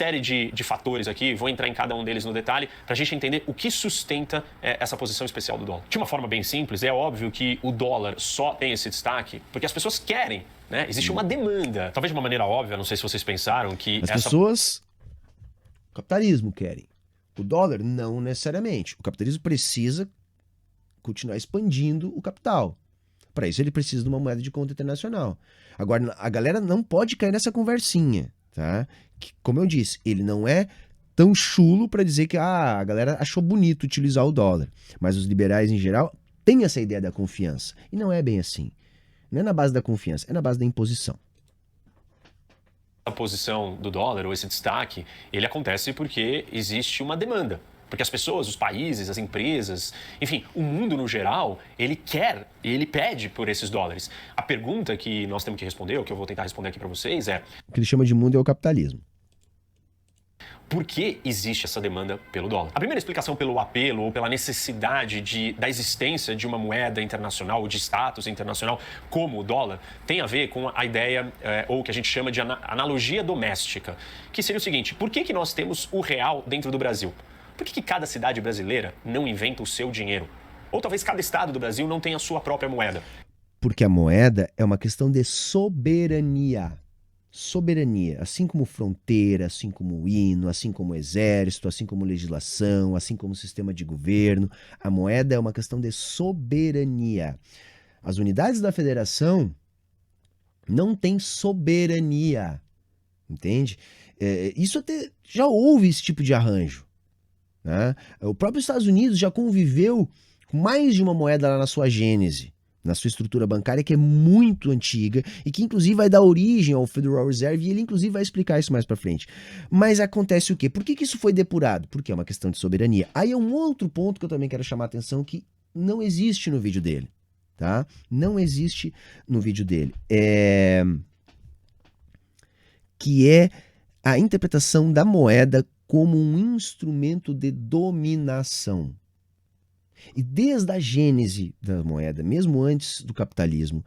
série de fatores aqui, vou entrar em cada um deles no detalhe, para a gente entender o que sustenta essa posição especial do dólar. De uma forma bem simples, é óbvio que o dólar só tem esse destaque porque as pessoas querem, né? Existe uma demanda. Talvez de uma maneira óbvia, não sei se vocês pensaram que As pessoas, o capitalismo querem. O dólar, não necessariamente. O capitalismo precisa continuar expandindo o capital. Para isso, ele precisa de uma moeda de conta internacional. Agora, a galera não pode cair nessa conversinha, tá? Que, como eu disse, ele não é tão chulo para dizer que a galera achou bonito utilizar o dólar. Mas os liberais, em geral, têm essa ideia da confiança. E não é bem assim. Não é na base da confiança, é na base da imposição. A posição do dólar, ou esse destaque, ele acontece porque existe uma demanda. Porque as pessoas, os países, as empresas, enfim, o mundo no geral, ele quer e ele pede por esses dólares. A pergunta que nós temos que responder, ou que eu vou tentar responder aqui para vocês é... O que ele chama de mundo é o capitalismo. Por que existe essa demanda pelo dólar? A primeira explicação pelo apelo ou pela necessidade da existência de uma moeda internacional ou de status internacional como o dólar tem a ver com a ideia, ou o que a gente chama de analogia doméstica, que seria o seguinte: por que nós temos o real dentro do Brasil? Por que cada cidade brasileira não inventa o seu dinheiro? Ou talvez cada estado do Brasil não tenha a sua própria moeda? Porque a moeda é uma questão de soberania. Soberania, assim como fronteira, assim como hino, assim como exército, assim como legislação, assim como sistema de governo, a moeda é uma questão de soberania. As unidades da federação não têm soberania, entende? Isso até já houve esse tipo de arranjo, né? O próprio Estados Unidos já conviveu com mais de uma moeda lá na sua gênese, na sua estrutura bancária, que é muito antiga e que inclusive vai dar origem ao Federal Reserve, e ele inclusive vai explicar isso mais pra frente. Mas acontece o quê? Por que isso foi depurado? Porque é uma questão de soberania. Aí é um outro ponto que eu também quero chamar a atenção, que não existe no vídeo dele, tá? Não existe no vídeo dele. Que é a interpretação da moeda como um instrumento de dominação. E desde a gênese da moeda, mesmo antes do capitalismo,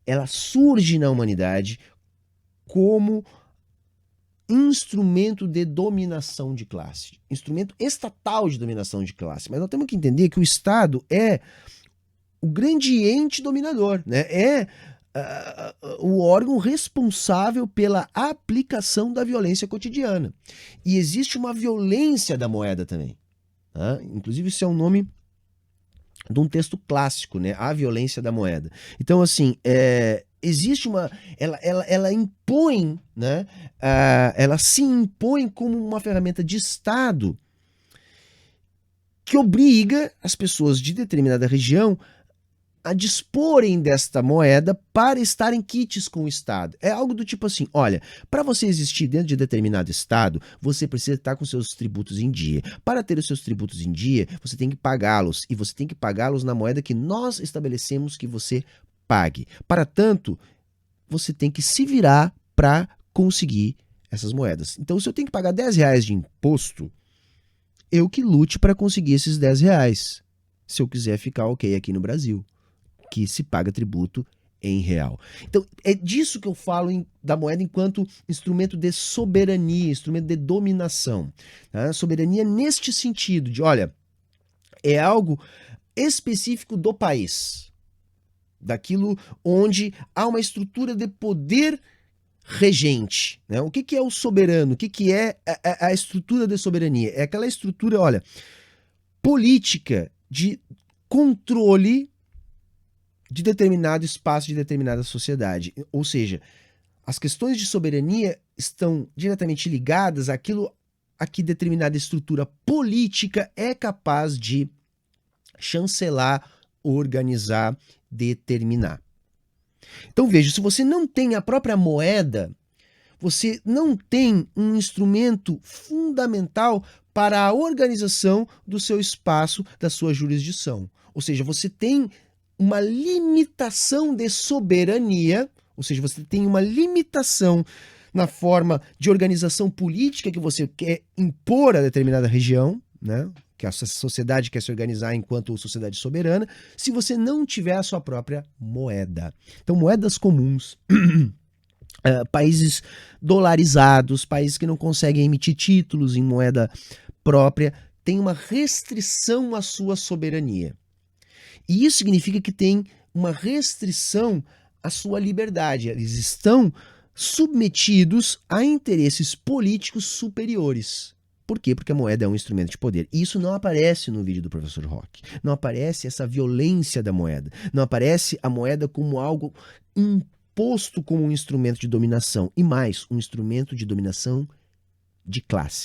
ela surge na humanidade como instrumento de dominação de classe, instrumento estatal de dominação de classe. Mas nós temos que entender que o Estado é o grande ente dominador, né? É o órgão responsável pela aplicação da violência cotidiana. E existe uma violência da moeda também, tá? Inclusive, isso é um nome de um texto clássico, né? A violência da moeda. Então, assim, existe uma... Ela impõe, né? Ela se impõe como uma ferramenta de Estado que obriga as pessoas de determinada região a disporem desta moeda para estarem quites com o Estado. É algo do tipo assim: olha, para você existir dentro de determinado Estado, você precisa estar com seus tributos em dia. Para ter os seus tributos em dia, você tem que pagá-los, e você tem que pagá-los na moeda que nós estabelecemos que você pague. Para tanto, você tem que se virar para conseguir essas moedas. Então, se eu tenho que pagar R$10 de imposto, eu que lute para conseguir esses R$10, se eu quiser ficar ok aqui no Brasil, que se paga tributo em real. Então, é disso que eu falo da moeda enquanto instrumento de soberania, instrumento de dominação. Tá? Soberania neste sentido de, olha, é algo específico do país, daquilo onde há uma estrutura de poder regente. Né? O que é o soberano? O que é a estrutura de soberania? É aquela estrutura, olha, política de controle de determinado espaço, de determinada sociedade. Ou seja, as questões de soberania estão diretamente ligadas àquilo a que determinada estrutura política é capaz de chancelar, organizar, determinar. Então veja, se você não tem a própria moeda, você não tem um instrumento fundamental para a organização do seu espaço, da sua jurisdição. Ou seja, você tem uma limitação de soberania, ou seja, você tem uma limitação na forma de organização política que você quer impor a determinada região, né? Que a sociedade quer se organizar enquanto sociedade soberana, se você não tiver a sua própria moeda. Então, moedas comuns países dolarizados, países que não conseguem emitir títulos em moeda própria, têm uma restrição à sua soberania. E isso significa que tem uma restrição à sua liberdade. Eles estão submetidos a interesses políticos superiores. Por quê? Porque a moeda é um instrumento de poder. E isso não aparece no vídeo do professor Roque. Não aparece essa violência da moeda. Não aparece a moeda como algo imposto como um instrumento de dominação. E mais, um instrumento de dominação de classe.